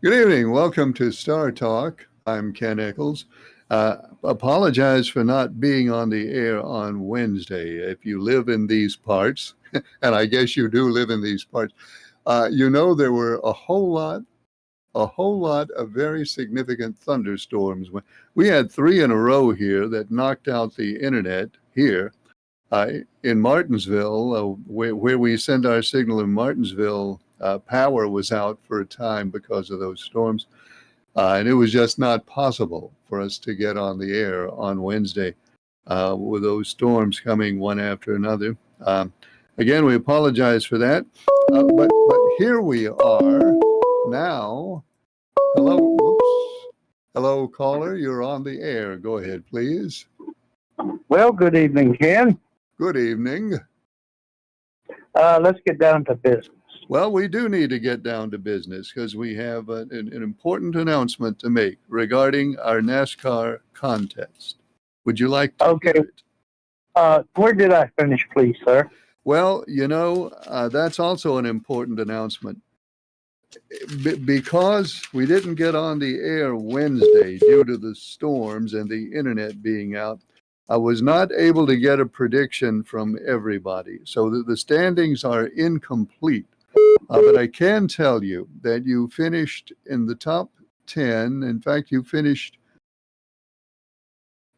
Good evening. Welcome to Star Talk. I'm Ken Eccles. Apologize for not being on the air on Wednesday. If you live in these parts, and I guess you do live in these parts, there were a whole lot of very significant thunderstorms. We had three in a row here that knocked out the internet here in Martinsville, where we send our signal in Martinsville. Power was out for a time because of those storms, and it was just not possible for us to get on the air on Wednesday with those storms coming one after another. Again, we apologize for that, but here we are now. Hello, hello, caller. You're on the air. Go ahead, please. Well, good evening, Ken. Good evening. Let's get down to business. Well, we do need to get down to business because we have an important announcement to make regarding our NASCAR contest. Would you like to hear it? Where did I finish, please, sir? Well, that's also an important announcement. Because we didn't get on the air Wednesday due to the storms and the internet being out, I was not able to get a prediction from everybody. So the standings are incomplete. But I can tell you that you finished in the top 10. In fact, you finished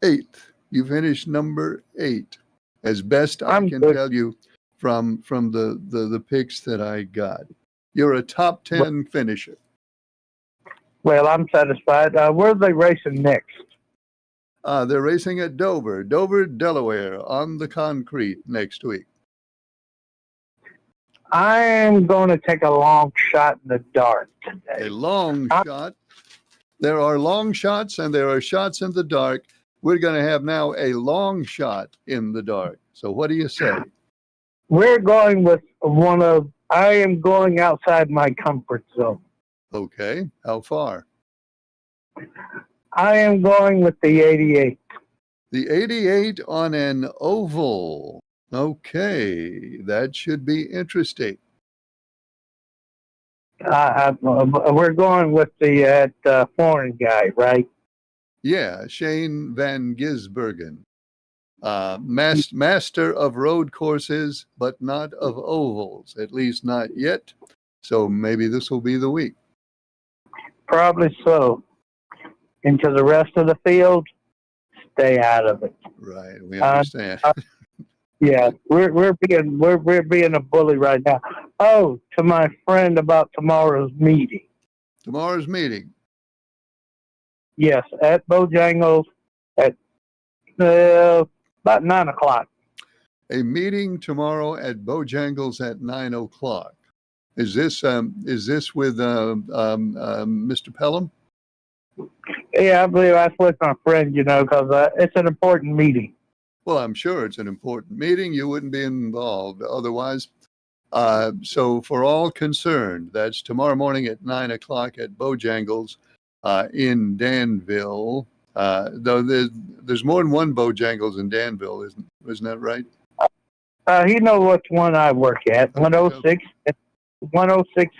8th. You finished number 8, as best I can tell you from the picks that I got. You're a top 10 finisher. Well, I'm satisfied. Where are they racing next? They're racing at Dover, Delaware, on the concrete next week. I'm going to take a long shot in the dark today. A long shot? There are long shots and there are shots in the dark. We're going to have now a long shot in the dark. So what do you say? We're going with I am going outside my comfort zone. Okay. How far? I am going with the 88. The 88 on an oval. Okay. That should be interesting. We're going with the foreign guy, right? Yeah, Shane Van Gisbergen. Master of road courses, but not of ovals, at least not yet. So maybe this will be the week. Probably so. Into the rest of the field, stay out of it. Right, we understand. Yeah, we're being a bully right now. Oh, to my friend about tomorrow's meeting. Tomorrow's meeting. Yes, at Bojangles at about 9 o'clock. A meeting tomorrow at Bojangles at 9 o'clock. Is this with Mr. Pelham? Yeah, I believe that's with my friend, because it's an important meeting. Well, I'm sure it's an important meeting. You wouldn't be involved otherwise. So for all concerned, that's tomorrow morning at 9 o'clock at Bojangles in Danville. Though there's more than one Bojangles in Danville, isn't that right? He knows which one I work at, 106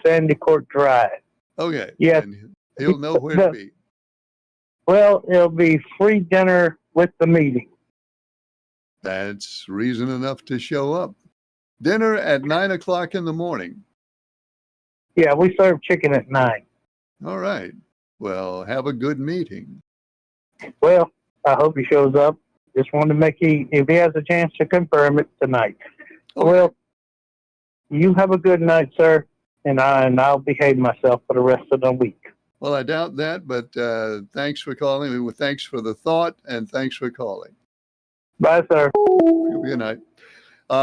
Sandy Court Drive. Okay. Yes. And he'll know where to be. Well, it'll be free dinner with the meeting. That's reason enough to show up. Dinner at 9 o'clock in the morning. Yeah, we serve chicken at 9. All right. Well, have a good meeting. Well, I hope he shows up. Just wanted to make if he has a chance to confirm it tonight. Okay. Well, you have a good night, sir, and I'll behave myself for the rest of the week. Well, I doubt that, but thanks for calling. Thanks for the thought, and thanks for calling. Bye, sir. Good night.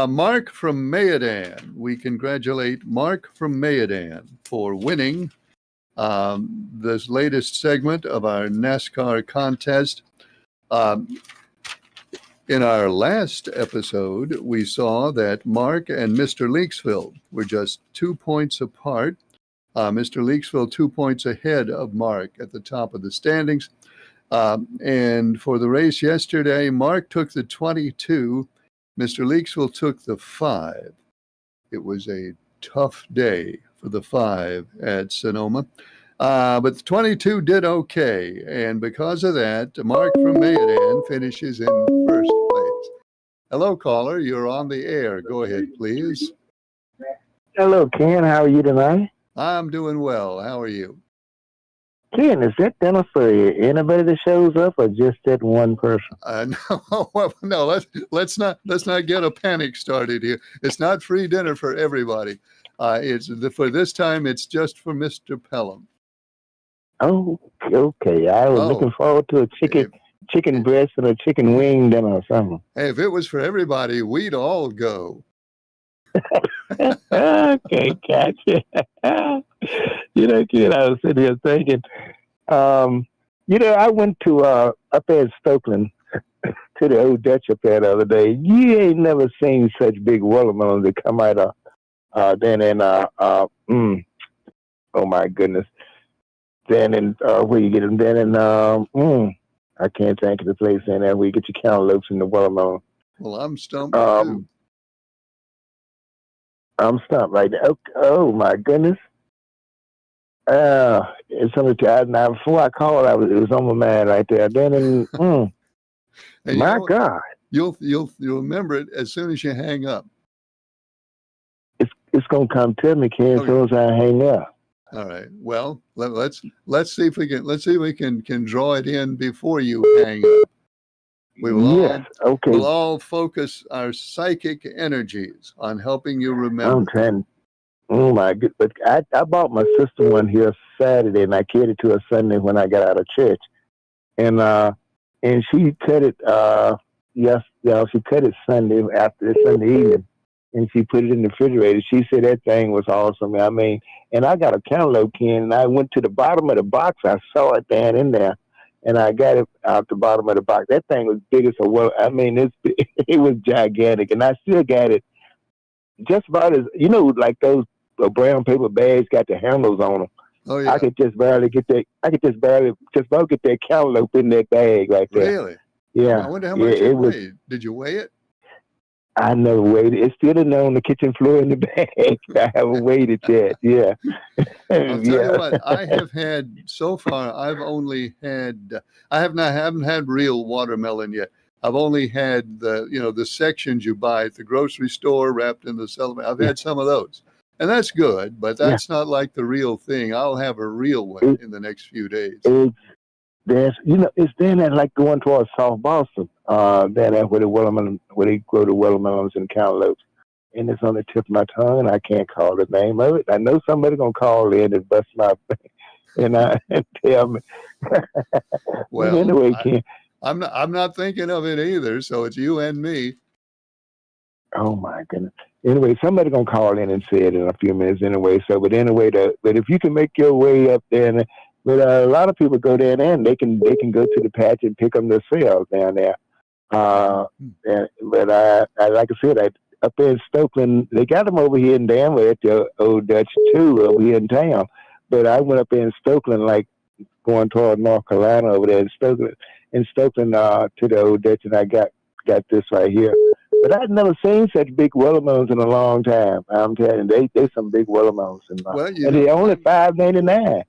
Mark from Mayodan. We congratulate Mark from Mayodan for winning this latest segment of our NASCAR contest. In our last episode, we saw that Mark and Mr. Leaksville were just 2 points apart. Mr. Leaksville 2 points ahead of Mark at the top of the standings. And for the race yesterday, Mark took the 22. Mr. Leaksville took the 5. It was a tough day for the 5 at Sonoma. But the 22 did okay. And because of that, Mark from Mayodan finishes in first place. Hello, caller. You're on the air. Go ahead, please. Hello, Ken. How are you tonight? I'm doing well. How are you? Ken, is that dinner for anybody that shows up, or just that one person? No, no. Let's not get a panic started here. It's not free dinner for everybody. For this time. It's just for Mr. Pelham. Oh, okay. I was looking Oh, forward to a if, chicken breast and a chicken wing dinner or something. if it was for everybody, we'd all go. Okay, gotcha. Ken, I was sitting here thinking, I went to up there in Stokeland to the old Dutch up there the other day. You ain't never seen such big watermelons that come out of then in oh my goodness. Then in where you get them, then in I can't think of the place in there where you get your cantaloupes and the watermelon. Well, I'm stumped too. I'm stumped right now. Oh my goodness. It's something now before I called, it was on my mind right there. Then in And my God. You'll remember it as soon as you hang up. It's gonna come to me, Ken, as soon as I hang up. All right. Well, let's see if we can draw it in before you hang up. We'll all focus our psychic energies on helping you remember. I'm trying. Oh my good! But I bought my sister one here Saturday, and I carried it to her Sunday when I got out of church, and she cut it. She cut it Sunday after Sunday evening, and she put it in the refrigerator. She said that thing was awesome. I mean, and I got a cantaloupe can, and I went to the bottom of the box. I saw it down in there, and I got it out the bottom of the box. That thing was big as a world. I mean, it was gigantic, and I still got it just about as like those brown paper bags got the handles on them. Oh yeah. I could just barely get that. Just about get that cantaloupe in that bag right there. Really? Yeah. I wonder how much it weighed. Did you weigh it? I never weighed it. It's still in there on the kitchen floor in the bag. I haven't weighed it yet. Yeah. I'll tell you what. I have had so far. I haven't had real watermelon yet. I've only had the sections you buy at the grocery store wrapped in the cellophane. I've had some of those, and that's good, but that's not like the real thing. I'll have a real one in the next few days. It's then that like going towards South Boston, then where they grow the watermelons and cantaloupes, and it's on the tip of my tongue, and I can't call the name of it. I know somebody's gonna call in and bust my and tell me. Well, anyway, I'm not thinking of it either, so it's you and me. Oh my goodness. Anyway, somebody's gonna call in and say it in a few minutes anyway. So, but if you can make your way up there, but a lot of people go there and they can go to the patch and pick them themselves down there. But I like I said, up there in Stokeland, they got them over here in Danville at the Old Dutch too, over here in town. But I went up there in Stokeland, like going toward North Carolina over there in Stokeland to the Old Dutch, and I got this right here. But I'd never seen such big watermelons in a long time. I'm telling you, they some big watermelons, and they're only $5.99.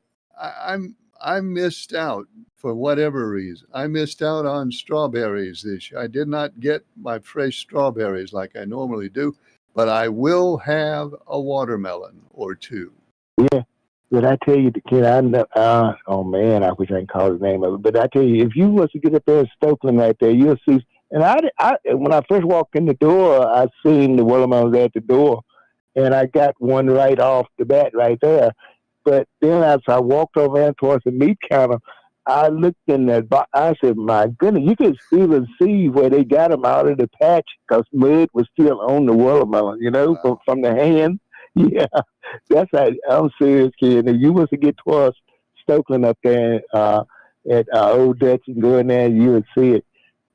I missed out for whatever reason. I missed out on strawberries this year. I did not get my fresh strawberries like I normally do, but I will have a watermelon or two. Yeah. But I tell you, kid, oh man, I wish I could call the name of it. But I tell you, if you was to get up there in Stokeland right there, you'll see. And I when I first walked in the door, I seen the watermelons at the door, and I got one right off the bat right there. But then as I walked over there towards the meat counter, I looked in that box. I said, my goodness, you could even see where they got them out of the patch because mud was still on the watermelon, Wow. from the hand. Yeah, that's how I'm serious, kid. If you was to get towards Stokeland up there at Old Dutch and go in there, you would see it.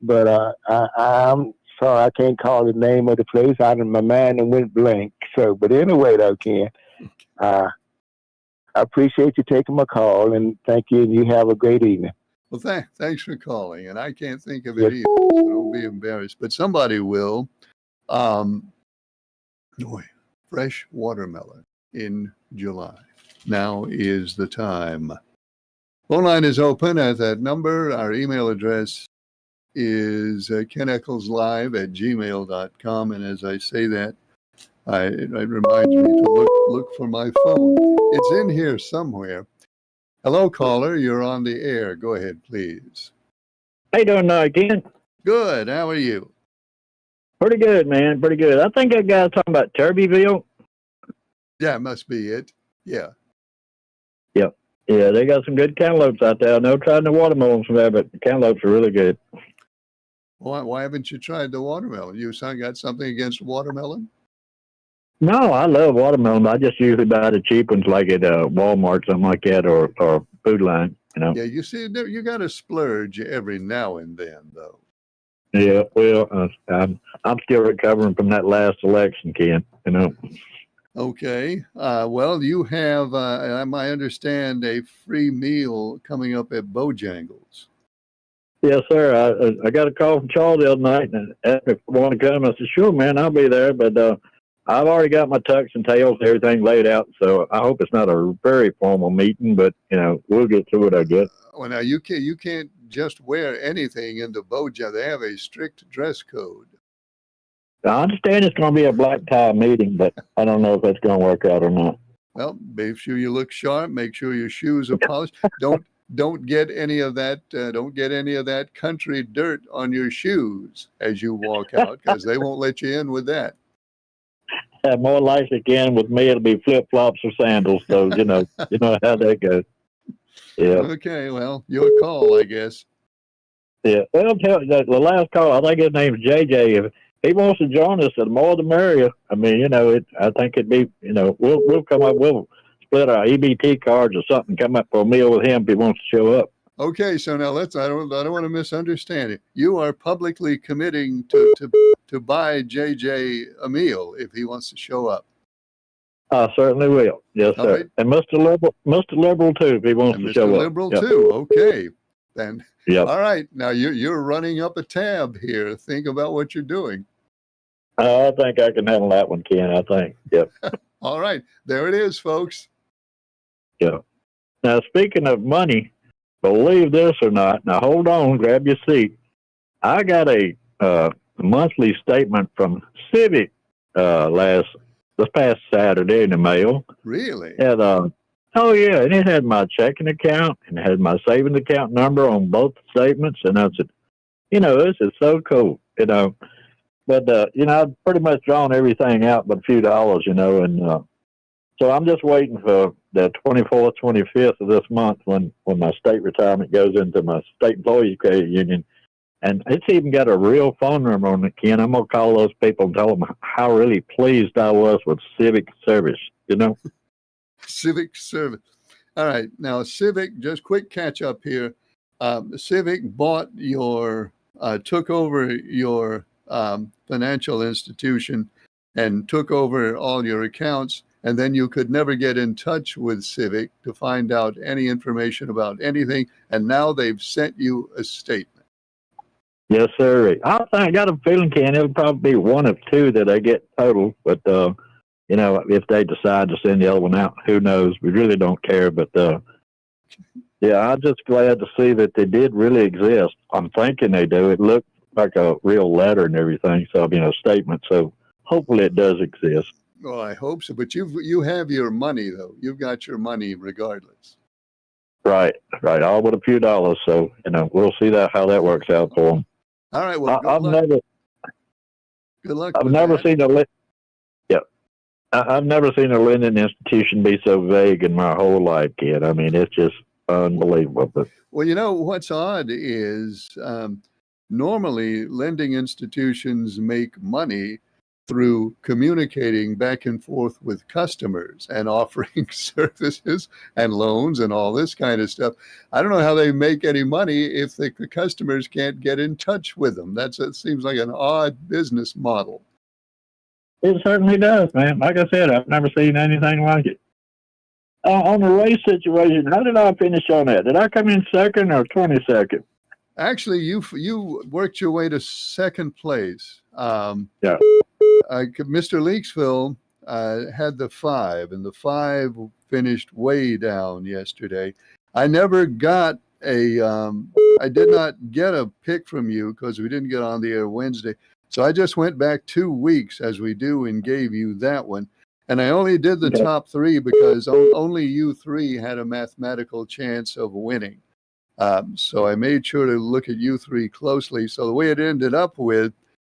But I'm sorry, I can't call the name of the place out of my mind and went blank. So, but anyway, though, Ken, I appreciate you taking my call, and thank you, and you have a great evening. Well, thanks for calling, and I can't think of it either, so don't be embarrassed. But somebody will. Fresh watermelon in July. now is the time. Phone line is open at that number. Our email address is keneckleslive@gmail.com. And as I say that, it reminds me to look for my phone. It's in here somewhere. Hello, caller. You're on the air. Go ahead, please. How you doing tonight, Ken? Good. How are you? Pretty good, man. Pretty good. I think that guy's talking about Turbyville. Yeah, must be it. Yeah. Yeah, they got some good cantaloupes out there. I know tried the watermelons from there, but the cantaloupes are really good. Why haven't you tried the watermelon? You got something against watermelon? No, I love watermelon. I just usually buy the cheap ones like at Walmart, something like that, or Food Line, you know. Yeah, you see, you got to splurge every now and then, though. Yeah, well, I'm still recovering from that last election, Ken, you know. Okay. Well, you have, I understand, a free meal coming up at Bojangles. Yes, sir. I got a call from Charles the other night and asked me if I want to come. I said, sure, man, I'll be there. But I've already got my tux and tails and everything laid out. So I hope it's not a very formal meeting, but, you know, we'll get through it, I guess. Well, now, you can't just wear anything into Bojangles. They have a strict dress code. I understand it's going to be a black tie meeting, but I don't know if that's going to work out or not. Well, make sure you look sharp. Make sure your shoes are polished. Don't get any of that. Don't get any of that country dirt on your shoes as you walk out, because they won't let you in with that. More likely, again, with me, it'll be flip flops or sandals. So you know how that goes. Yeah. Okay. Well, your call, I guess. Yeah. Well, the last call, I think his name's JJ. If he wants to join us, the more the merrier. I mean, you know, I think it'd be, you know, we'll come up, we'll split our EBT cards or something, come up for a meal with him if he wants to show up. Okay, so now I don't want to misunderstand it. You are publicly committing to buy JJ a meal if he wants to show up. I certainly will. Yes, All sir. right. And Mr. Liberal too, if he wants And to Mr. show Liberal up. Yep. too. Okay. Then. Yep. All right. Now you're running up a tab here. Think about what you're doing. I think I can handle that one, Ken. I think. Yep. All right. There it is, folks. Yeah. Now, speaking of money, believe this or not, now hold on, grab your seat. I got a monthly statement from Civic this past Saturday in the mail. Really? And, oh, yeah, and it had my checking account and it had my savings account number on both statements. And I said, you know, this is so cool, you know. But, you know, I've pretty much drawn everything out but a few dollars, you know, and so I'm just waiting for the 24th, 25th of this month when my state retirement goes into my state employees credit union. And it's even got a real phone number on it, Ken. I'm going to call those people and tell them how really pleased I was with Civic service, you know? Civic service. All right. Now, Civic, just quick catch up here. Civic took over your financial institution and took over all your accounts, and then you could never get in touch with Civic to find out any information about anything, and now they've sent you a statement. Yes, sir. I got a feeling, Ken, it'll probably be one of two that I get total, but you know, if they decide to send the other one out, who knows? We really don't care, but yeah, I'm just glad to see that they did really exist. I'm thinking they do. It looked like a real letter and everything, so you know, statement. So hopefully it does exist. Well, I hope so. But you have your money, though. You've got your money regardless. Right. All with a few dollars. So you know, we'll see how that works out for them. All right. Well, I've good luck. I've never seen I've never seen a lending institution be so vague in my whole life, kid. I mean, it's just unbelievable. But, well, you know what's odd is normally lending institutions make money through communicating back and forth with customers and offering services and loans and all this kind of stuff. I don't know how they make any money if the customers can't get in touch with them. That seems like an odd business model. it certainly does, man. Like I said, I've never seen anything like it. On the race situation, how did I finish on that? Did I come in second or 22nd? Actually, you worked your way to second place. Yeah. Mr. Leaksville had the 5, and the 5 finished way down yesterday. I never got I did not get a pick from you because we didn't get on the air Wednesday. So I just went back 2 weeks as we do and gave you that one. And I only did the top 3 because only you 3 had a mathematical chance of winning. So I made sure to look at you 3 closely. So the way it ended up with,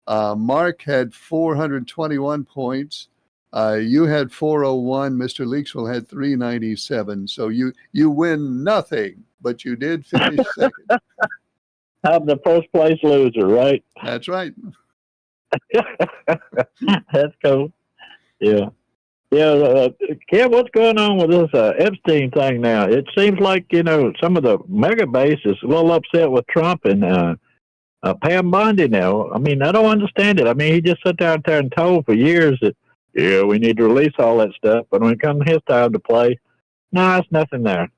Mark had 421 points. You had 401. Mr. Leaksville had 397. So you win nothing, but you did finish second. I'm the first place loser, right? That's right. That's cool. Yeah. Yeah, Ken, what's going on with this Epstein thing now? It seems like, some of the mega base is a little upset with Trump and Pam Bondi now. I mean, I don't understand it. I mean, he just sat down there and told for years that, yeah, we need to release all that stuff. But when it comes his time to play, no, it's nothing there.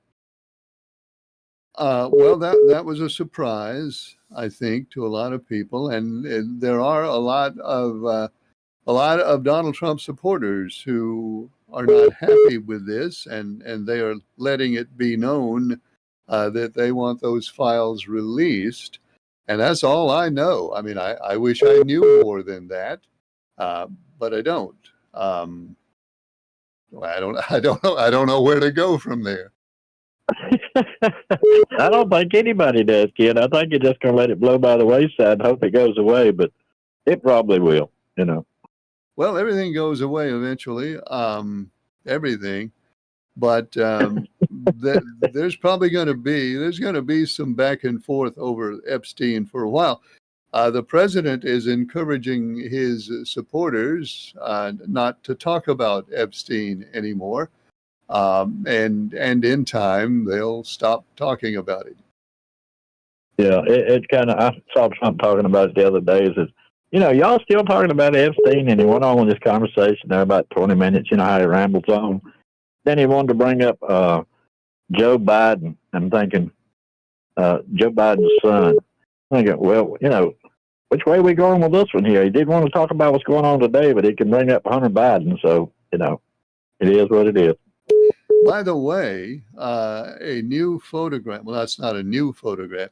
Well, that was a surprise, I think, to a lot of people. And there are a lot of Donald Trump supporters who are not happy with this, and they are letting it be known that they want those files released. And that's all I know. I mean, I wish I knew more than that, but I don't. I don't know where to go from there. I don't think anybody does, kid. I think you're just going to let it blow by the wayside and hope it goes away, but it probably will, Well, everything goes away eventually, everything, but there's going to be some back and forth over Epstein for a while. The president is encouraging his supporters not to talk about Epstein anymore, and in time they'll stop talking about it. Yeah, it kind of. I saw Trump talking about it the other day. Is y'all still talking about Epstein, and he went on with this conversation there about 20 minutes. You know how he rambles on. Then he wanted to bring up Joe Biden. I'm thinking Joe Biden's son. I'm thinking, well, which way are we going with this one here? He did want to talk about what's going on today, but he can bring up Hunter Biden. So, it is what it is. By the way, a new photograph, well, that's not a new photograph.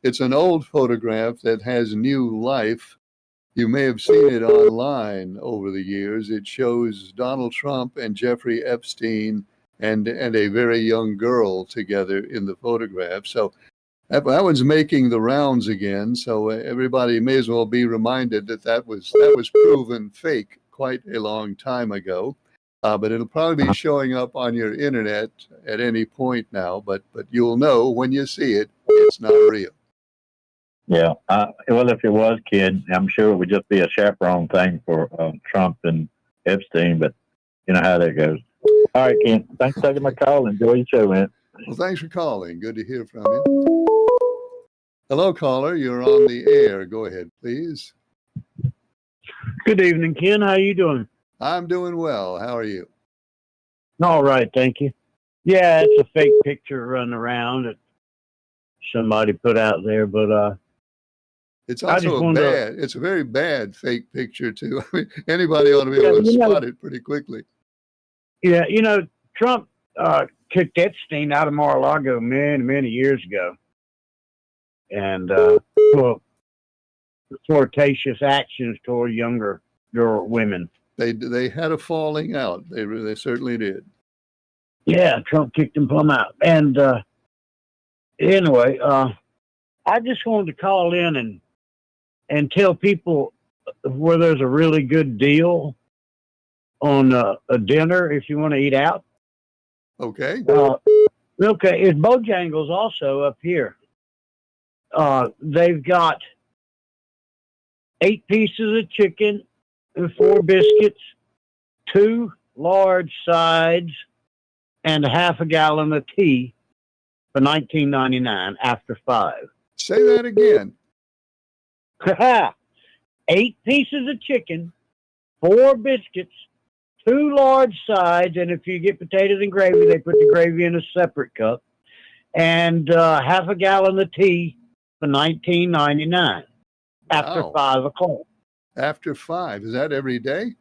It's an old photograph that has new life. You may have seen it online over the years. It shows Donald Trump and Jeffrey Epstein and a very young girl together in the photograph. So that one's making the rounds again. So everybody may as well be reminded that was proven fake quite a long time ago. But it'll probably be showing up on your internet at any point now. But you'll know when you see it, it's not real. Yeah. Well, if it was, kid, I'm sure it would just be a chaperone thing for Trump and Epstein. But you know how that goes. All right, Ken. Thanks for taking my call. Enjoy your show, man. Well, thanks for calling. Good to hear from you. Hello, caller. You're on the air. Go ahead, please. Good evening, Ken. How you doing? I'm doing well. How are you? All right, thank you. Yeah, it's a fake picture running around that somebody put out there, but it's also it's a very bad fake picture too. I mean, anybody ought to be able to spot it pretty quickly. Yeah, Trump kicked Epstein out of Mar-a-Lago many years ago, and for flirtatious actions toward younger women. They had a falling out. They certainly did. Yeah, Trump kicked him plumb out. And anyway, I just wanted to call in and tell people where there's a really good deal on a dinner if you want to eat out. Okay. Okay, it's Bojangles also up here. They've got 8 pieces of chicken and 4 biscuits, 2 large sides, and a half a gallon of tea for $19.99 after 5. Say that again. 8 pieces of chicken, 4 biscuits, 2 large sides, and if you get potatoes and gravy, they put the gravy in a separate cup, and half a gallon of tea for $19.99 after 5 o'clock. After 5, is that every day?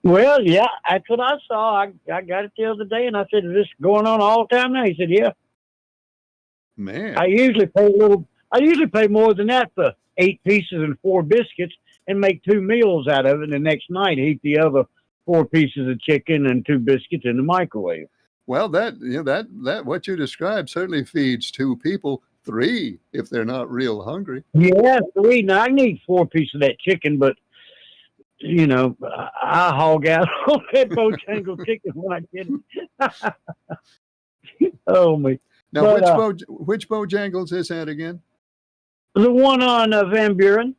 Well, yeah, that's what I saw. I got it the other day, and I said, "Is this going on all the time now?" He said, "Yeah." Man. I usually pay a little. I usually pay more than that for 8 pieces and 4 biscuits, and make 2 meals out of it. And the next night, heat the other 4 pieces of chicken and 2 biscuits in the microwave. Well, that what you described certainly feeds 2 people, 3 if they're not real hungry. Yeah, 3. Now I need 4 pieces of that chicken, but you know, I hog out on that Bojangle chicken when I get it. Oh me. Now, But, which Bojangles is that again? The one on Van Buren,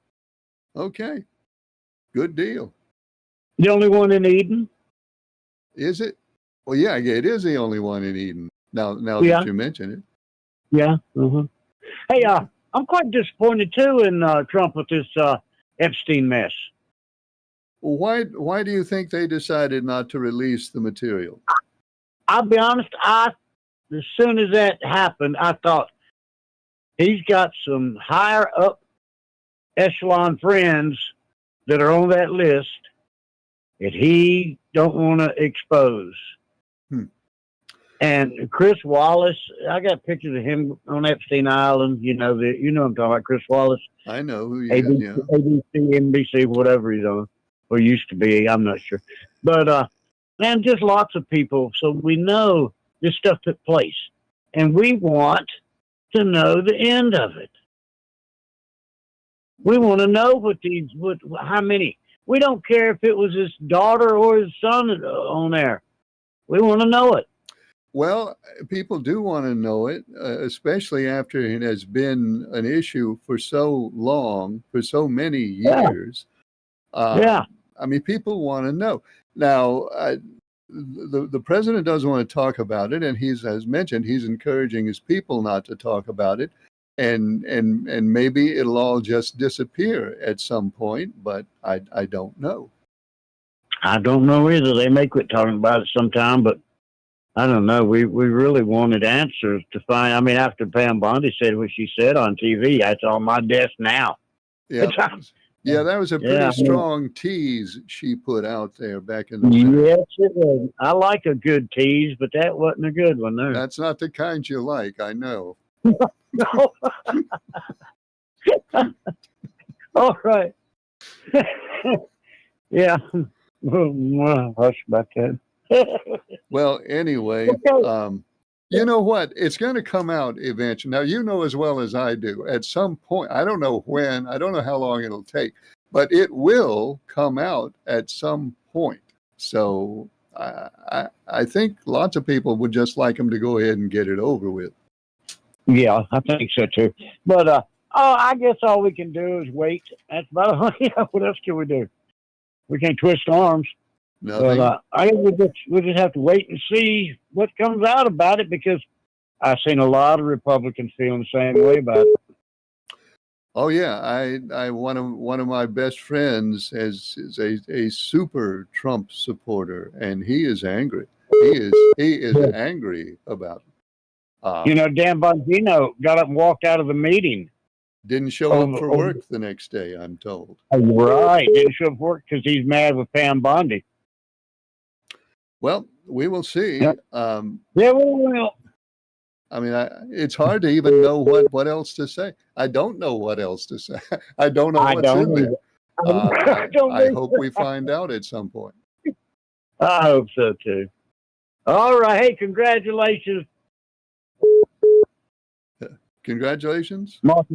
Okay, good deal. the only one in Eden. Is it? Well, yeah, it is the only one in Eden. Now Yeah. that you mention it. Yeah. Uh-huh. Hey, I'm quite disappointed too in Trump with this Epstein mess. Well, why do you think they decided not to release the material? I'll be honest. As soon as that happened, I thought he's got some higher up echelon friends that are on that list that he don't want to expose. And Chris Wallace, I got pictures of him on Epstein Island. You know I'm talking about Chris Wallace. I know who you ABC, NBC, whatever he's on, or used to be. I'm not sure, but and just lots of people. So we know this stuff took place, and we want to know the end of it. We want to know how many. We don't care if it was his daughter or his son on there. We want to know it. Well, people do want to know it, especially after it has been an issue for so long, for so many years. Yeah. I mean, people want to know. Now, the president doesn't want to talk about it, and as mentioned, he's encouraging his people not to talk about it, and maybe it'll all just disappear at some point. But I don't know. I don't know either. They may quit talking about it sometime, but I don't know. We really wanted answers to find. I mean, after Pam Bondi said what she said on TV, that's on my desk now. Yeah. Yeah, that was a pretty strong tease she put out there back in the day. Yes, it was. I like a good tease, but that wasn't a good one there. That's not the kind you like, I know. No. All right. Yeah. Hush about that. Well, anyway, you know what? It's going to come out eventually. Now, you know as well as I do, at some point, I don't know when, I don't know how long it'll take, but it will come out at some point. So I think lots of people would just like him to go ahead and get it over with. Yeah, I think so too. But I guess all we can do is wait. That's about what else can we do? We can't twist arms. Nothing. But I guess we'll just have to wait and see what comes out about it, because I've seen a lot of Republicans feeling the same way about it. Oh yeah, I one of my best friends is a super Trump supporter, and he is angry. He is angry about it. Dan Bongino got up and walked out of the meeting. Didn't show up for work the next day, I'm told. Right, didn't show up for work because he's mad with Pam Bondi. Well, we will see. Yep. Yeah, we will. I mean, it's hard to even know what else to say. I don't know what else to say. I don't know what's in there. I hope we find out at some point. I hope so too. All right. Hey, congratulations. Congratulations. Mark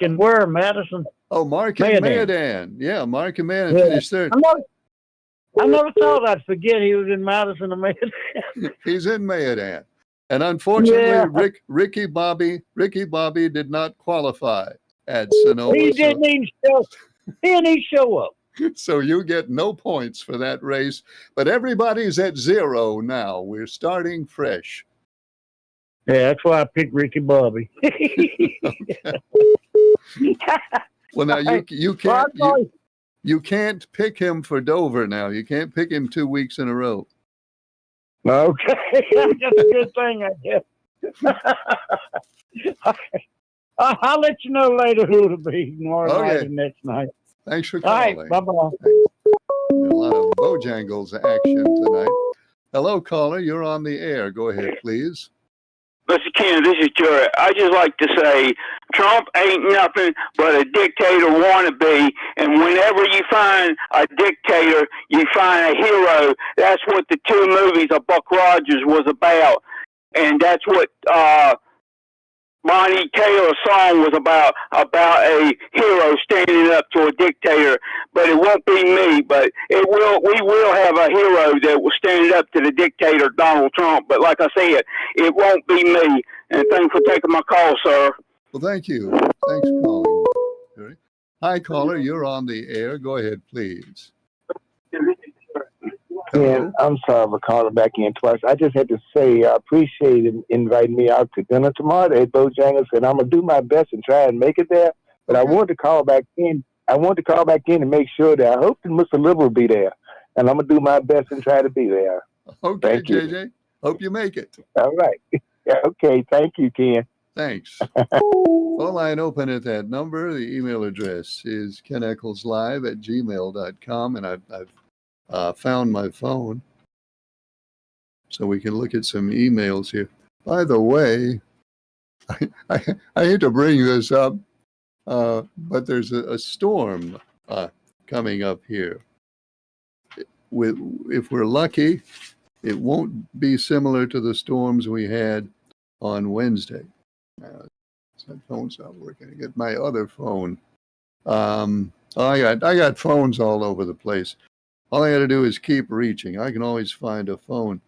and where, Madison? Oh, Mark and Mayadan. Yeah, Mark and Mayadan finished third. I never thought I'd forget he was in Madison and Mayadan. He's in Mayadan. And unfortunately, Ricky Bobby did not qualify at Sonoma. He didn't even show up. So you get no points for that race. But everybody's at 0 now. We're starting fresh. Yeah, that's why I picked Ricky Bobby. Well, now you can't pick him for Dover now. You can't pick him 2 weeks in a row. Okay, that's a good thing, I guess. I'll let you know later who it'll be tomorrow night and next night. Thanks for calling. All right, bye-bye. A lot of Bojangles action tonight. Hello, caller. You're on the air. Go ahead, please. Mr. Ken, this is Jerry. I just like to say Trump ain't nothing but a dictator wannabe, and whenever you find a dictator, you find a hero. That's what the two movies of Buck Rogers was about, and that's what Bonnie Taylor's song was about a hero standing up to a dictator. But it won't be me, but we will have a hero that will stand up to the dictator, Donald Trump. But like I said, it won't be me. And thanks for taking my call, sir. Well, thank you. Thanks for calling. Jerry. Hi, caller. You're on the air. Go ahead, please. And I'm sorry for calling back in twice. I just had to say I appreciate him inviting me out to dinner tomorrow at Bojangles, and I'm gonna do my best and try and make it there. But I wanted to call back in. I wanted to call back in and make sure that I hope that Mr. Liberal will be there, and I'm gonna do my best and try to be there. Okay, Thank you. JJ. Hope you make it. All right. Yeah, okay. Thank you, Ken. Thanks. Phone line open at that number. The email address is keneckleslive@gmail.com, and I've found my phone so we can look at some emails here. By the way, I hate to bring this up, but there's a storm coming up here. If we're lucky, it won't be similar to the storms we had on Wednesday. That phone's not working. I get my other phone. I got phones all over the place. All I got to do is keep reaching. I can always find a phone.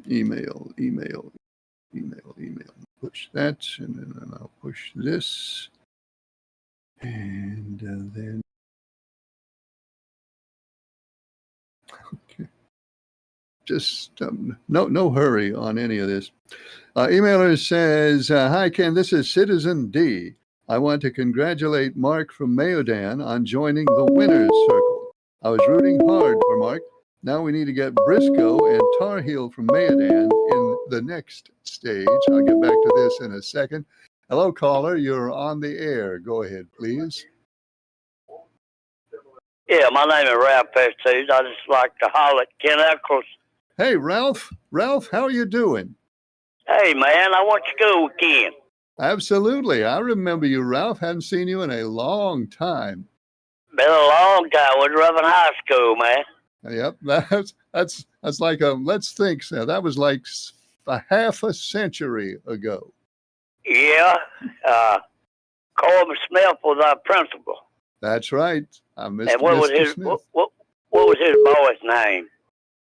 Email. Push that, and then I'll push this. And then, okay. Just no hurry on any of this. Emailer says, "Hi Ken, this is Citizen D. I want to congratulate Mark from Mayodan on joining the winner's circle. I was rooting hard for Mark. Now we need to get Briscoe and Tar Heel from Mayodan in the next stage." I'll get back to this in a second. Hello, caller. You're on the air. Go ahead, please. Yeah, my name is Ralph Pestis. I just like to holler at Ken Eccles. Hey, Ralph. Ralph, how are you doing? Hey, man, I went to school with Ken. Absolutely. I remember you, Ralph. Hadn't seen you in a long time. Been a long time. Was up in high school, man. Yep, that's like let's think. So that was like a half a century ago. Yeah. Corbin Smith was our principal. That's right. Mr. And what was Mr. his Smith. what was his boy's name?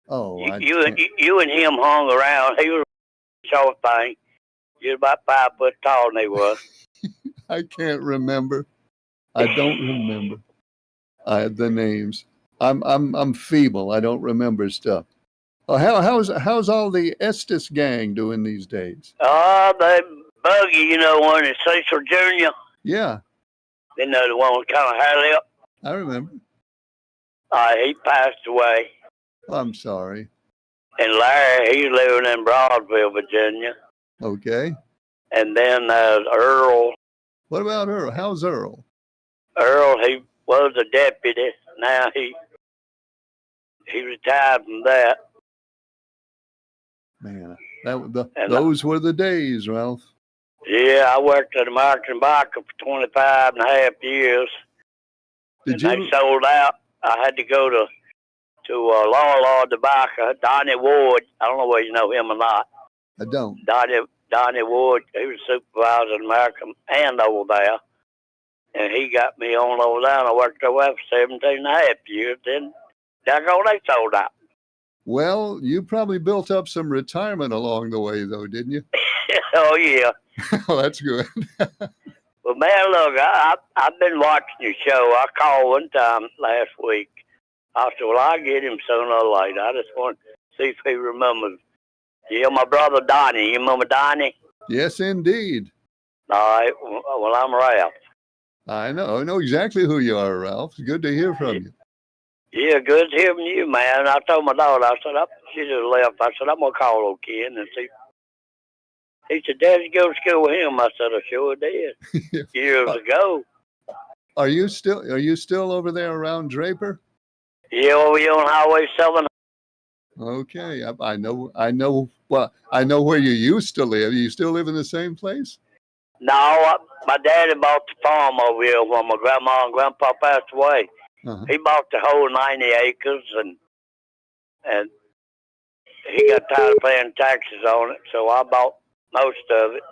Oh, You and him hung around. He was a short thing. You was about 5 foot tall than he was. I can't remember. I don't remember the names. I'm feeble. I don't remember stuff. Oh, how's all the Estes gang doing these days? Oh, they Buggy, you know, one is Cecil Jr. Yeah, You know, the one with kind of hair lip. I remember. He passed away. I'm sorry. And Larry, he's living in Broadville, Virginia. Okay. And then Earl. What about Earl? How's Earl? Earl, he was a deputy. Now he retired from that. Man, those were the days, Ralph. Yeah, I worked at American Biker for 25 and a half years. Did and you? They sold out. I had to go to Lord the Biker, Donnie Ward. I don't know whether you know him or not. I don't. Donnie Ward, he was supervisor at American and over there. And he got me on over there, and I worked over there for 17 and a half years. Then, daggone, they sold out. Well, you probably built up some retirement along the way, though, didn't you? Oh, yeah. Oh, that's good. Well, man, look, I've been watching your show. I called one time last week. I said, well, I'll get him sooner or later. I just want to see if he remembers. Yeah, my brother Donnie. You remember Donnie? Yes, indeed. All right. Well, I'm Ralph. I know exactly who you are, Ralph. It's good to hear from you. Yeah, good to hear from you, man. I told my daughter, I said, she just left. I said, I'm going to call old Ken and see. He said, Dad, you go to school with him? I said, I sure did. Years ago. Are you still over there around Draper? Yeah, over here on Highway 7. Okay, well, I know where you used to live. You still live in the same place? No, my daddy bought the farm over here when my grandma and grandpa passed away. Uh-huh. He bought the whole 90 acres, and he got tired of paying taxes on it, so I bought most of it.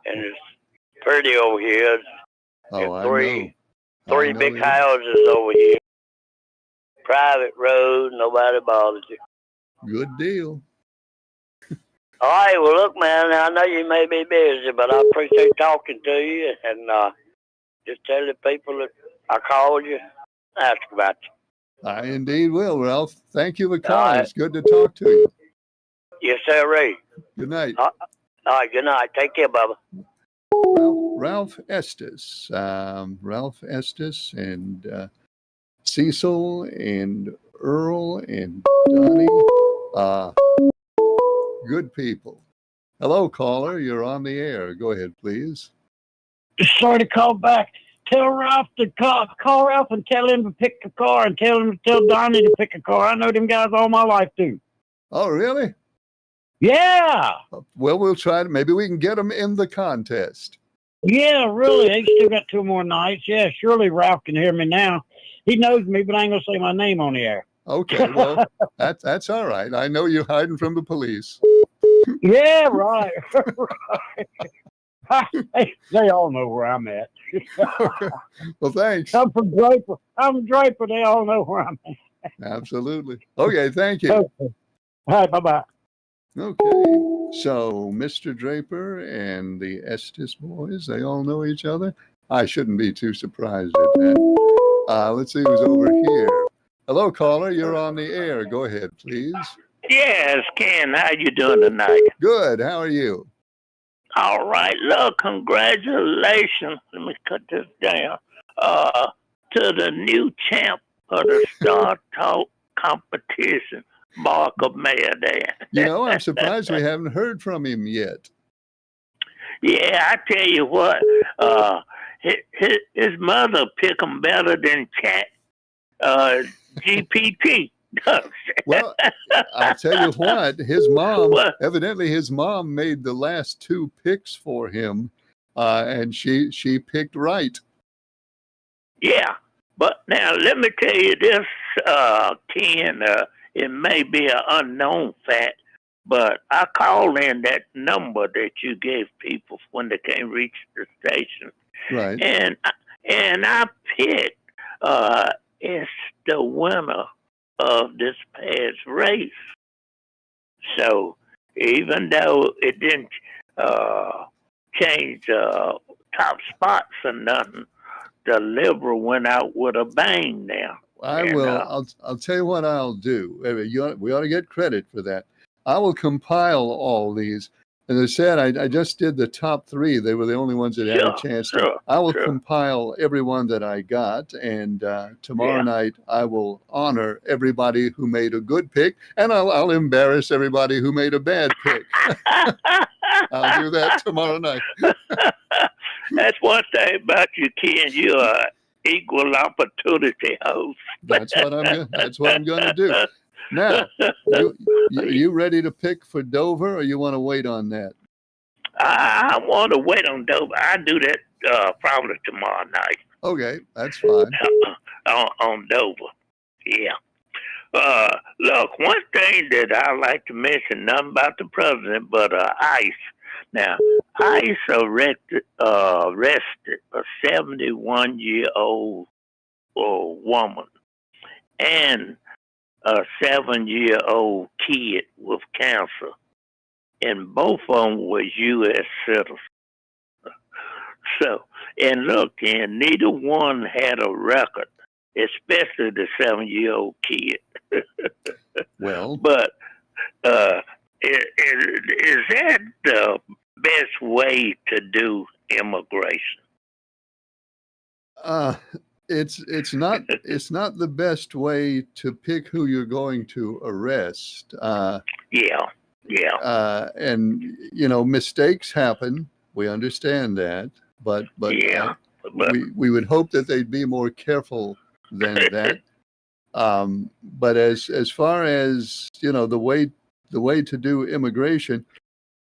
And it's pretty over here. Oh, I three know big it. houses over here. Private road, nobody bothers you. Good deal. All right, well, look, man, I know you may be busy, but I appreciate talking to you, and just tell the people that I called you, ask about you. I indeed will, Ralph. Thank you for All calling. right. It's good to talk to you. Yes, sir, Ray. Good night. All right, good night. Take care, Bubba. Ralph Estes. Ralph Estes and Cecil and Earl and Donnie. Good people. Hello, caller. You're on the air. Go ahead, please. Sorry to call back. Tell Ralph to call Ralph and tell him to pick a car and tell Donnie to pick a car. I know them guys all my life too. Oh, really? Yeah. Well, we'll try to. Maybe we can get them in the contest. Yeah, really. They still got 2 more nights. Yeah, surely Ralph can hear me now. He knows me, but I ain't gonna say my name on the air. Okay, well, that's all right. I know you're hiding from the police. Yeah, right. Hey, they all know where I'm at. Well, thanks. I'm from Draper. I'm Draper. They all know where I'm at. Absolutely. Okay, thank you. Okay. All right, bye-bye. Okay, so Mr. Draper and the Estes boys, they all know each other. I shouldn't be too surprised at that. Let's see who's over here. Hello, caller. You're on the air. Go ahead, please. Yes, Ken, how you doing tonight? Good. How are you? All right, look, congratulations. Let me cut this down. To the new champ of the Star Talk competition, Mark Mayerdan. You know, I'm surprised we haven't heard from him yet. Yeah, I tell you what, his mother pick him better than Chat GPT. Well, I'll tell you what, his mom, What? evidently his mom made the last 2 picks for him, and she picked right. Yeah, but now let me tell you this, Ken, it may be an unknown fact, but I called in that number that you gave people when they can't reach the station. Right. And I picked it's the winner of this past race. So even though it didn't change top spots or nothing, the Liberal went out with a bang now. I And, will. I'll tell you what I'll do. We ought to get credit for that. I will compile all these. As I said, I just did the top 3. They were the only ones that had a chance to. I will compile every one that I got, and tomorrow night I will honor everybody who made a good pick, and I'll embarrass everybody who made a bad pick. I'll do that tomorrow night. That's one thing about you, Ken. You're an equal opportunity host. That's what I'm going to do. Now, you ready to pick for Dover, or you want to wait on that? I want to wait on Dover. I do that probably tomorrow night. Okay, that's fine. on Dover. Yeah. Look, one thing that I like to mention, nothing about the president, but ICE. Now, ICE arrested a 71-year-old woman and a 7-year-old kid with cancer, and both of them were U.S. citizens. So, and look, and neither one had a record, especially the 7-year-old kid. Well, but is that the best way to do immigration? It's not the best way to pick who you're going to arrest. Yeah. And mistakes happen. We understand that, but Yeah. But we would hope that they'd be more careful than that. But as far as the way to do immigration,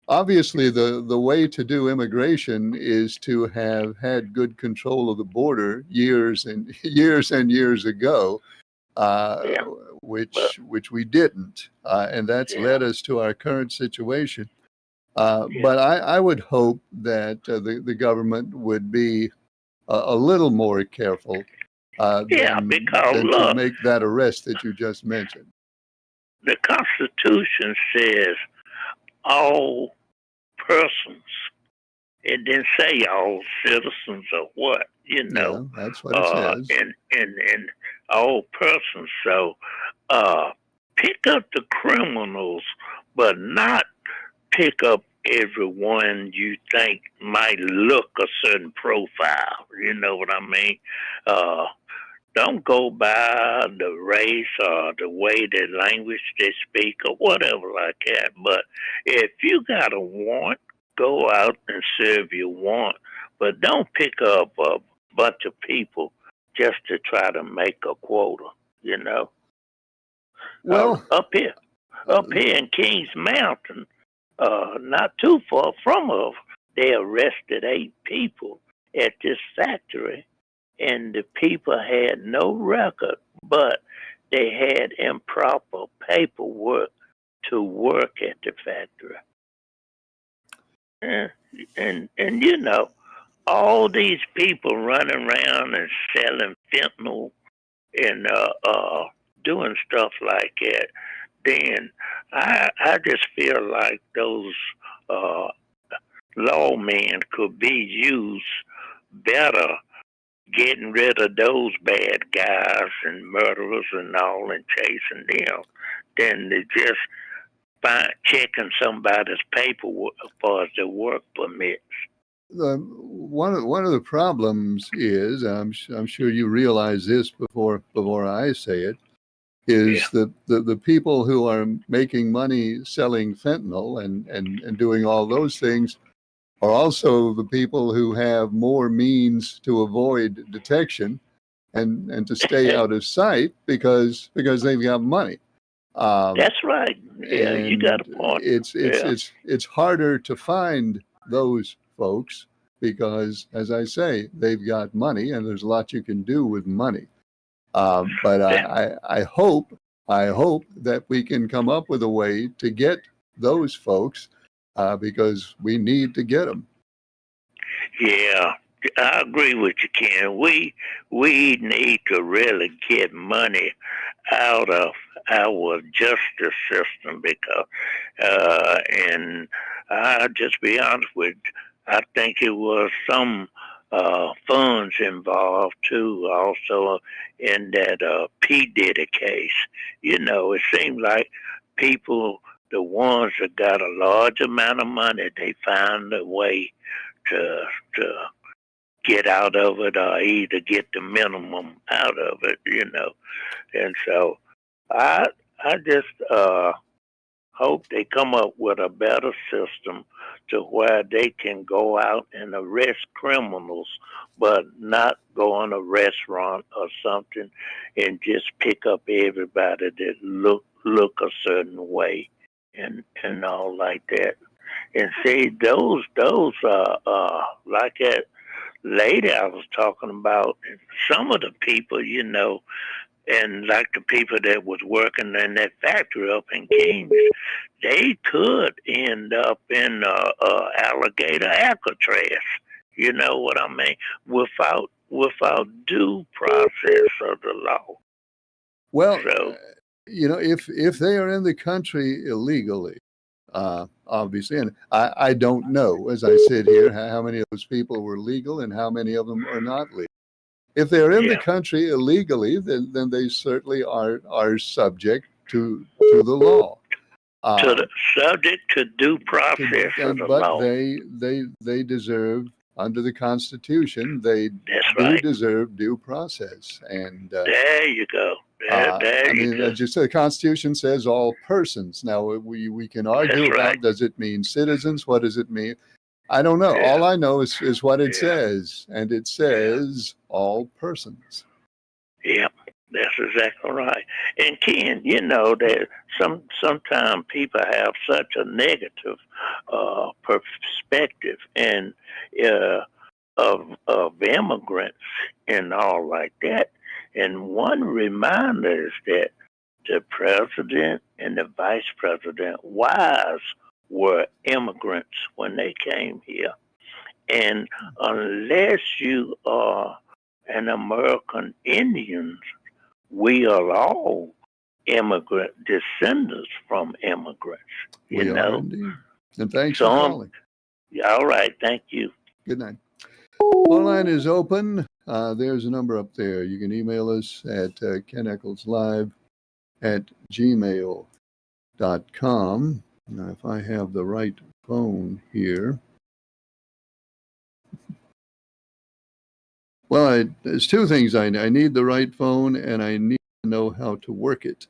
obviously the way to do immigration is to have had good control of the border years and years ago, yeah, but which we didn't, and that's yeah, led us to our current situation. yeah, But I would hope that the government would be a little more careful yeah. Because than to look, make that arrest that you just mentioned. the Constitution says all persons. It didn't say all citizens or what, Yeah, that's what it says. and all persons. So, pick up the criminals, but not pick up everyone you think might look a certain profile. You know what I mean? Uh, don't go by the race or the way the language they speak or whatever like that. But if you got a warrant, go out and serve your warrant. But don't pick up a bunch of people just to try to make a quota, you know. Well, Up here in Kings Mountain, not too far from us, they arrested 8 people at this factory, and the people had no record, but they had improper paperwork to work at the factory. And you know, all these people running around and selling fentanyl and doing stuff like that, then I just feel like those lawmen could be used better getting rid of those bad guys and murderers and all and chasing them than to just checking somebody's paperwork as far as their work permits. one of the problems is, I'm sure you realize this before I say it, is Yeah. the people who are making money selling fentanyl and doing all those things are also the people who have more means to avoid detection and to stay out of sight because they've got money. That's right. Yeah, you got a And point. it's harder to find those folks because, as I say, they've got money and there's a lot you can do with money. But I hope that we can come up with a way to get those folks because we need to get them. Yeah, I agree with you, Ken. We need to really get money out of our justice system because, and I'll just be honest with you, I think it was some funds involved too, also in that P. Diddy case. You know, it seemed like people, the ones that got a large amount of money, they found a way to get out of it or either get the minimum out of it, you know. And so I just hope they come up with a better system to where they can go out and arrest criminals, but not go in a restaurant or something and just pick up everybody that look a certain way and all like that. And see, those like that lady I was talking about, some of the people, you know, and like the people that was working in that factory up in Kings, they could end up in alligator Alcatraz. You know what I mean? Without due process of the law. Well, So if they are in the country illegally, obviously, and I don't know as I sit here how many of those people were legal and how many of them are not legal. If they're in the yeah, country illegally, then they certainly are subject to the law. to the subject to due process of the But law. they deserve, under the Constitution, they That's do right. deserve due process. And There you go. There I you mean, go. just the Constitution says all persons. Now we can argue That's about right. does it mean citizens? What does it mean? I don't know. Yeah. All I know is what it Yeah. says, and it says all persons. Yep, that's exactly right. And Ken, you know that sometimes people have such a negative perspective and of immigrants and all like that. And one reminder is that the president and the vice president wives were immigrants when they came here. And unless you are an American Indian, we are all immigrant descendants from immigrants. You We are know. indeed. And thanks So for calling. all right, thank you. Good night. Phone line is open. There's a number up there. You can email us at keneccleslive@gmail.com. Now, if I have the right phone here. Well, there's two things. I need the right phone, and I need to know how to work it.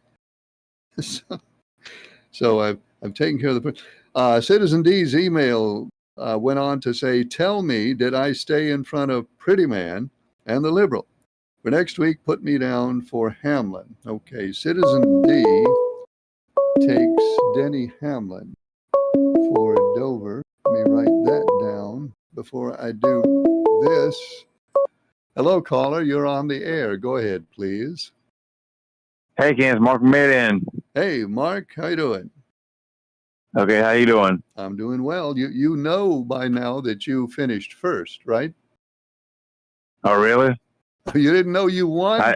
So I've taken care of the first. Citizen D's email went on to say, "Tell me, did I stay in front of Pretty Man and the Liberal? For next week, put me down for Hamlin." Okay, Citizen D takes Denny Hamlin for Dover. Let me write that down before I do this. Hello, caller. You're on the air. Go ahead, please. Hey, Ken, it's Mark from Marion. Hey, Mark. How you doing? Okay, how you doing? I'm doing well. You know by now that you finished first, right? Oh, really? You didn't know you won?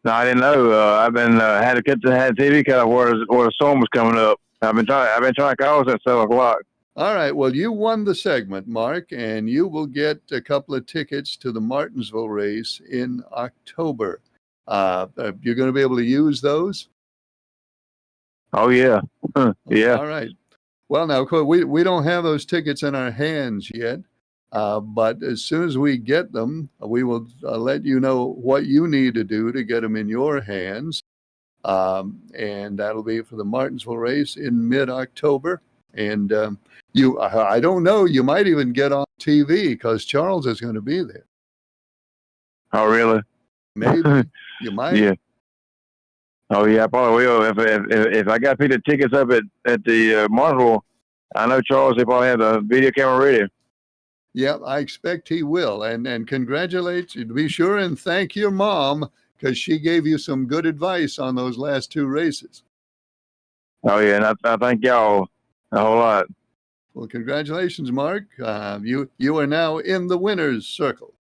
No, I didn't know. I've been had to cut the TV because where the storm was coming up. I've been trying to call since 7 o'clock. All right. Well, you won the segment, Mark, and you will get a couple of tickets to the Martinsville race in October. You're going to be able to use those? Oh yeah, yeah. All right. Well, now we don't have those tickets in our hands yet, but as soon as we get them, we will let you know what you need to do to get them in your hands, and that'll be for the Martinsville race in mid-October. And I don't know, you might even get on TV because Charles is going to be there. Oh really? Maybe you might. Yeah. Oh yeah, I probably will. If I got people tickets up at the Martinsville, I know Charles. They probably have the video camera ready. Yeah, I expect he will. And congratulate you. Be sure and thank your mom because she gave you some good advice on those last two races. Oh yeah, and I thank y'all a whole lot. Well, congratulations, Mark. You are now in the winner's circle.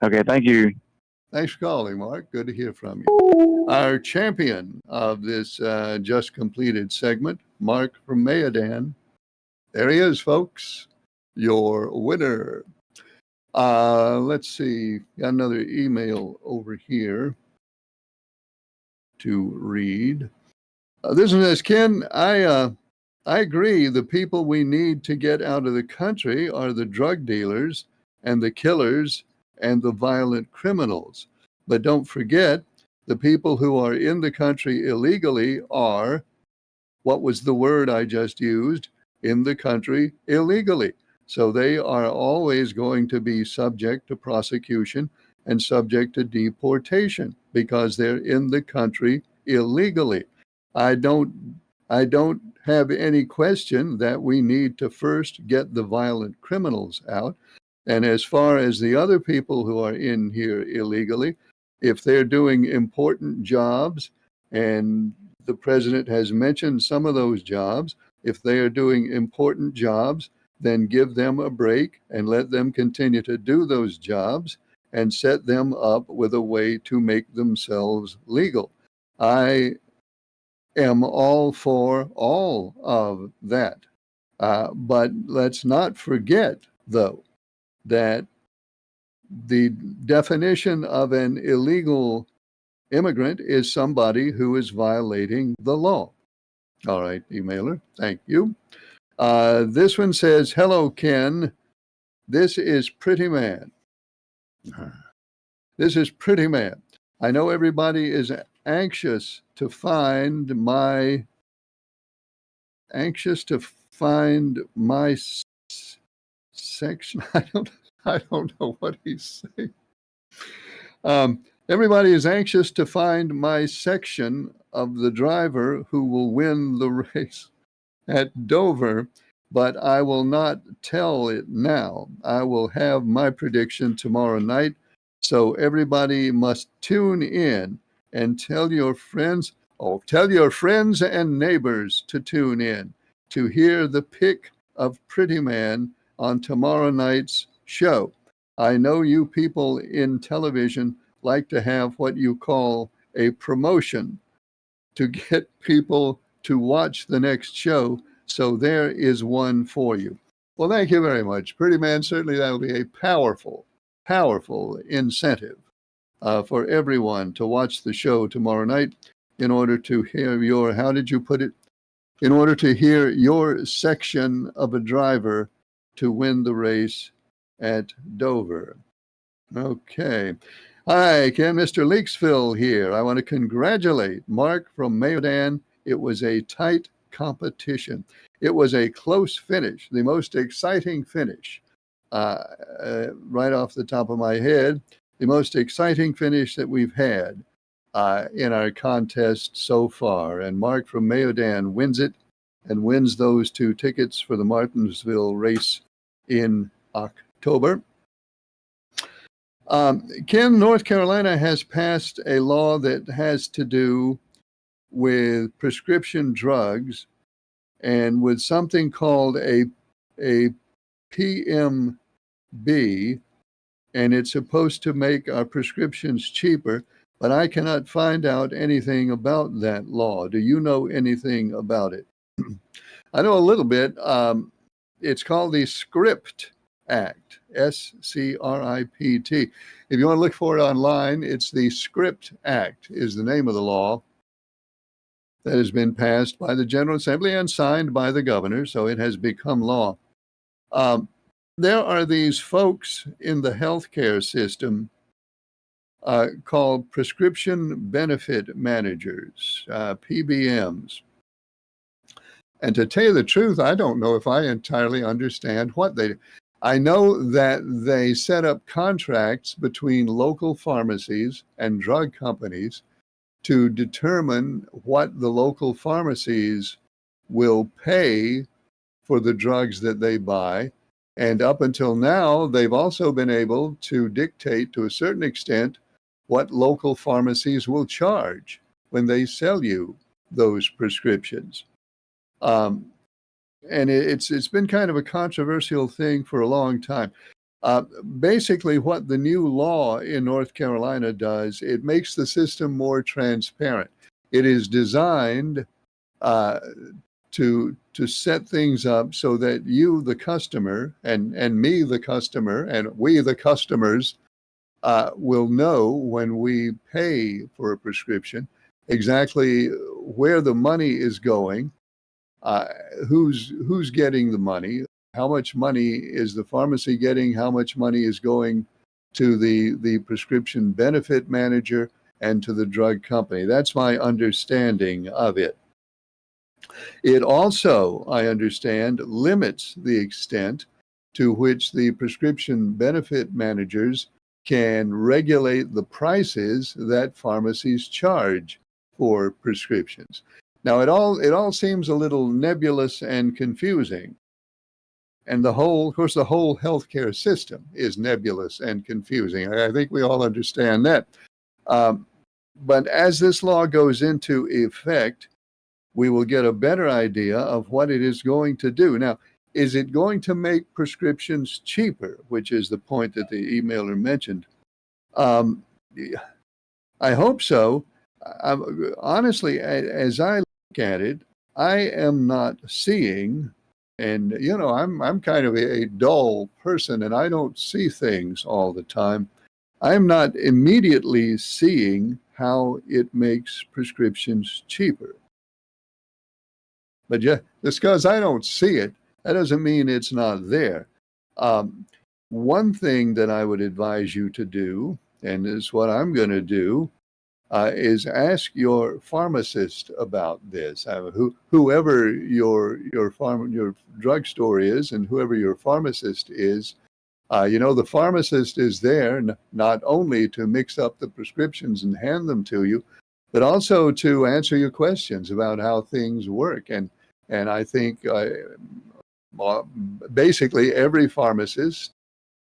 Okay, thank you. Thanks for calling, Mark. Good to hear from you. Our champion of this just completed segment, Mark from Mayadan. There he is, folks. Your winner. Let's see. Got another email over here to read. This one says, Ken, I agree. The people we need to get out of the country are the drug dealers and the killers and the violent criminals. But don't forget, the people who are in the country illegally are, what was the word I just used? In the country illegally. So they are always going to be subject to prosecution and subject to deportation because they're in the country illegally. I don't have any question that we need to first get the violent criminals out. And as far as the other people who are in here illegally, if they're doing important jobs, and the president has mentioned some of those jobs, if they are doing important jobs, then give them a break and let them continue to do those jobs and set them up with a way to make themselves legal. I am all for all of that. But let's not forget, though, that the definition of an illegal immigrant is somebody who is violating the law. All right, emailer, thank you. This one says, hello, Ken. This is Pretty Man. This is Pretty Man. I know everybody is anxious to find find my section. I don't know what he's saying. Everybody is anxious to find my section of the driver who will win the race at Dover, but I will not tell it now. I will have my prediction tomorrow night, so everybody must tune in and tell your friends and neighbors to tune in to hear the pick of Pretty Man on tomorrow night's show. I know you people in television like to have what you call a promotion to get people to watch the next show, so there is one for you. Well, thank you very much, Pretty Man. Certainly that will be a powerful, powerful incentive for everyone to watch the show tomorrow night in order to hear your, how did you put it? In order to hear your section of a driver to win the race at Dover. Okay. Hi, Ken. Mr. Leaksville here. I want to congratulate Mark from Mayodan. It was a tight competition. It was a close finish, the most exciting finish. Right off the top of my head, the most exciting finish that we've had in our contest so far. And Mark from Mayodan wins it and wins those 2 tickets for the Martinsville race in October. Ken, North Carolina has passed a law that has to do with prescription drugs and with something called a PMB, and it's supposed to make our prescriptions cheaper, but I cannot find out anything about that law. Do you know anything about it? I know a little bit. It's called the Script Act, SCRIPT. If you want to look for it online, it's the Script Act is the name of the law that has been passed by the General Assembly and signed by the governor, so it has become law. There are these folks in the healthcare system called prescription benefit managers, PBMs. And to tell you the truth, I don't know if I entirely understand what they do. I know that they set up contracts between local pharmacies and drug companies to determine what the local pharmacies will pay for the drugs that they buy. And up until now, they've also been able to dictate to a certain extent what local pharmacies will charge when they sell you those prescriptions. And it's been kind of a controversial thing for a long time. Basically, what the new law in North Carolina does, it makes the system more transparent. It is designed to set things up so that you, the customer, and me, the customer, and we, the customers, will know when we pay for a prescription exactly where the money is going. Who's getting the money? How much money is the pharmacy getting? How much money is going to the prescription benefit manager and to the drug company? That's my understanding of it. It also, I understand, limits the extent to which the prescription benefit managers can regulate the prices that pharmacies charge for prescriptions. Now, it all seems a little nebulous and confusing. And of course, the whole healthcare system is nebulous and confusing. I think we all understand that. But as this law goes into effect, we will get a better idea of what it is going to do. Now, is it going to make prescriptions cheaper, which is the point that the emailer mentioned? I hope so. Honestly, as I look at it, I am not seeing, and I'm kind of a dull person and I don't see things all the time. I'm not immediately seeing how it makes prescriptions cheaper. But yeah, just because I don't see it, that doesn't mean it's not there. One thing that I would advise you to do, and is what I'm going to do, is ask your pharmacist about this. Whoever your drugstore is, and whoever your pharmacist is, the pharmacist is there not only to mix up the prescriptions and hand them to you, but also to answer your questions about how things work. And I think basically every pharmacist,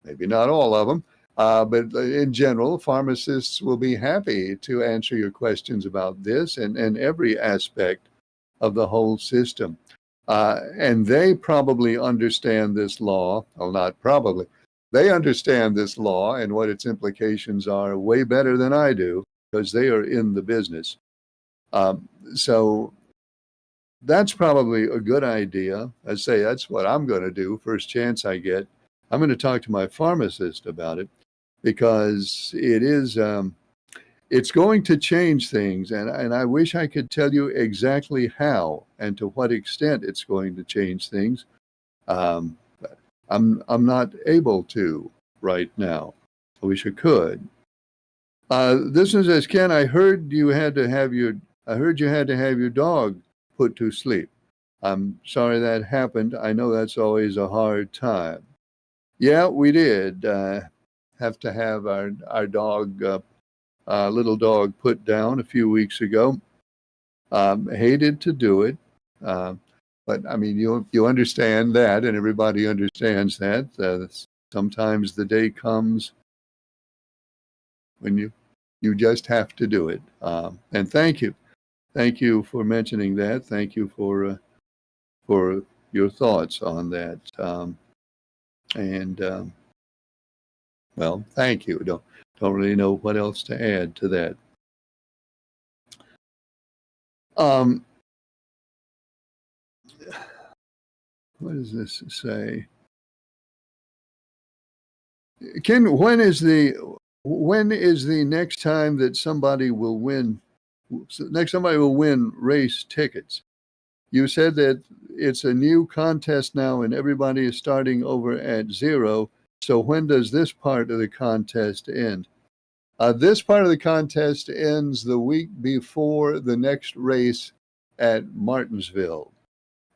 maybe not all of them, but in general, pharmacists will be happy to answer your questions about this and every aspect of the whole system. And they probably understand this law. Well, not probably. They understand this law and what its implications are way better than I do, because they are in the business. So that's probably a good idea. I say that's what I'm going to do first chance I get. I'm going to talk to my pharmacist about it, because it is it's going to change things, and I wish I could tell you exactly how and to what extent it's going to change things. I'm not able to right now. I wish I could. This one says, Ken, I heard you had to have your dog put to sleep. I'm sorry that happened. I know that's always a hard time. Yeah, we did have to have our dog, little dog, put down a few weeks ago. Hated to do it, but I mean, you understand that, and everybody understands that. Sometimes the day comes when you just have to do it. And thank you for mentioning that. Thank you for your thoughts on that. Well, thank you. Don't really know what else to add to that. What does this say? Ken, when is the next time that somebody will win race tickets? You said that it's a new contest now and everybody is starting over at zero. So when does this part of the contest end? This part of the contest ends the week before the next race at Martinsville.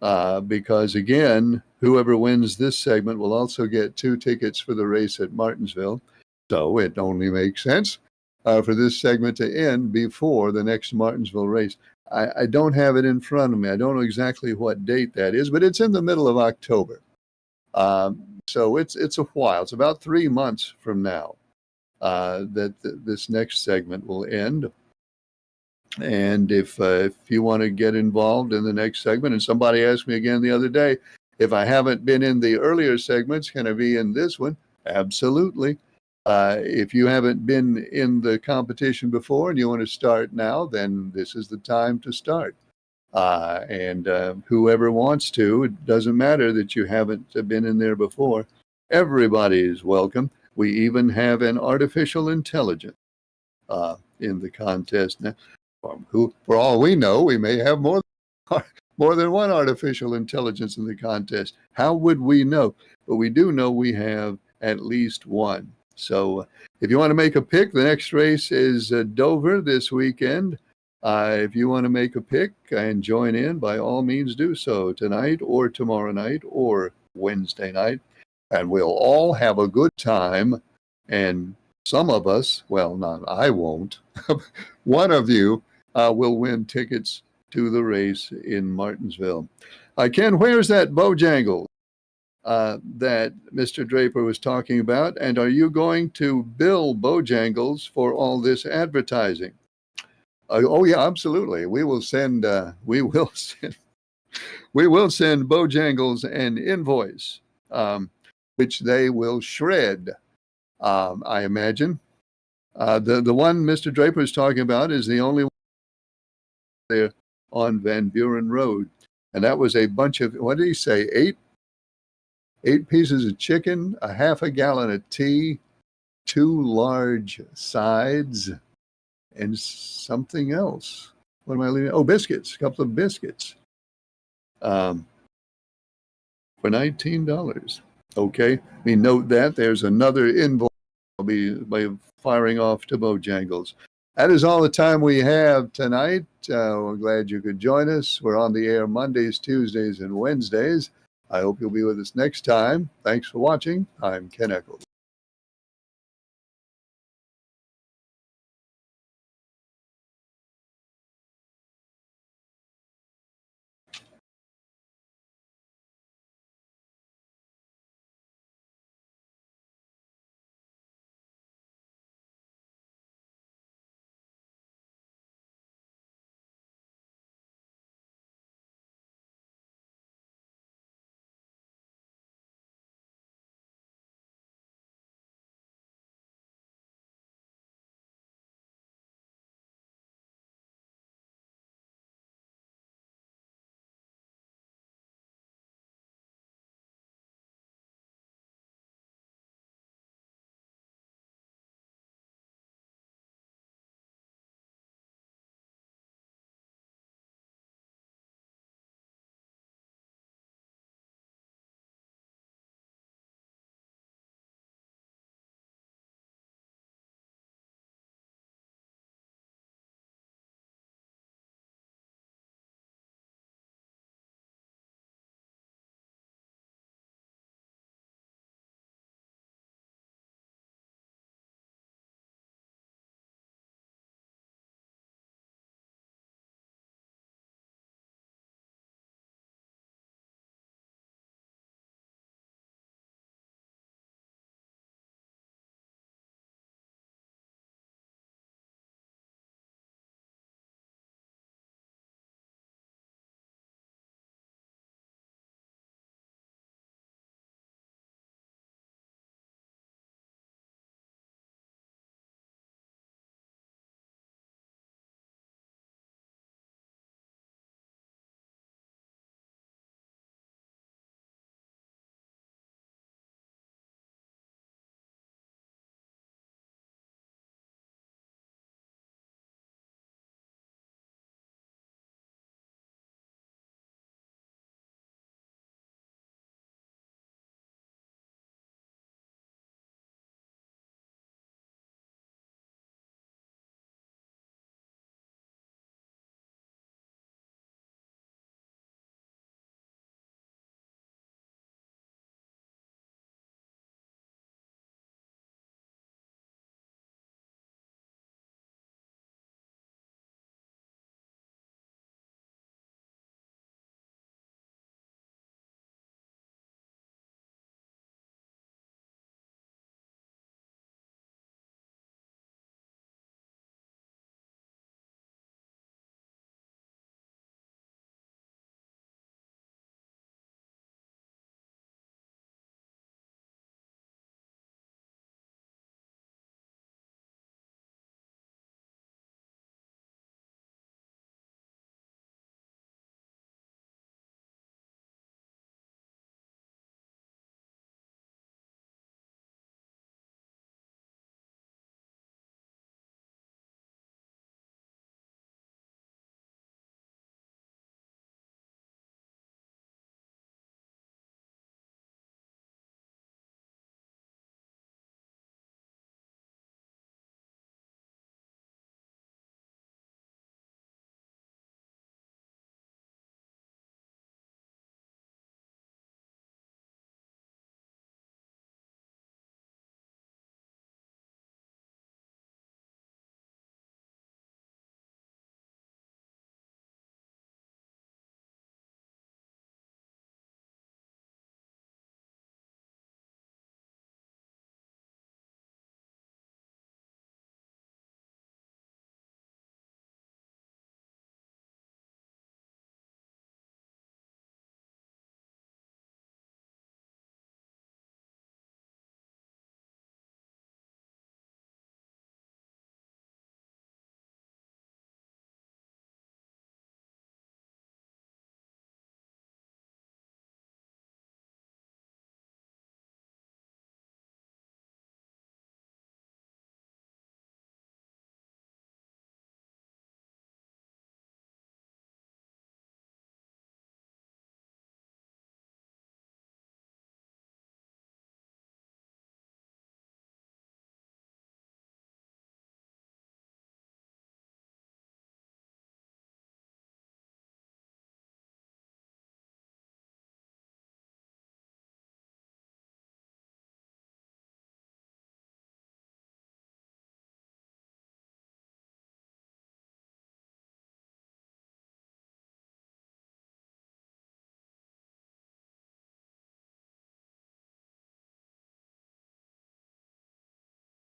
Because again, whoever wins this segment will also get 2 tickets for the race at Martinsville. So it only makes sense for this segment to end before the next Martinsville race. I don't have it in front of me. I don't know exactly what date that is, but it's in the middle of October. So it's a while. It's about 3 months from now that this next segment will end. And if you want to get involved in the next segment, and somebody asked me again the other day, if I haven't been in the earlier segments, can I be in this one? Absolutely. If you haven't been in the competition before and you want to start now, then this is the time to start. And whoever wants to, it doesn't matter that you haven't been in there before. Everybody is welcome. We even have an artificial intelligence in the contest now. Who, for all we know, we may have more than one artificial intelligence in the contest. How would we know? But we do know we have at least one. So if you want to make a pick, the next race is Dover this weekend. If you want to make a pick and join in, by all means do so tonight or tomorrow night or Wednesday night. And we'll all have a good time. And some of us, well, not I won't, one of you will win tickets to the race in Martinsville. Ken, where's that Bojangles that Mr. Draper was talking about? And are you going to bill Bojangles for all this advertising? Oh yeah, absolutely. We will send Bojangles an invoice, which they will shred. I imagine. The one Mr. Draper is talking about is the only one there on Van Buren Road. And that was a bunch of, what did he say, eight pieces of chicken, a half a gallon of tea, 2 large sides, and something else. What am I leaving? Oh, biscuits, a couple of biscuits. For $19. Okay. I mean, note that there's another invoice I'll be firing off to Bojangles. That is all the time we have tonight. We're glad you could join us. We're on the air Mondays, Tuesdays, and Wednesdays. I hope you'll be with us next time. Thanks for watching. I'm Ken Eccles.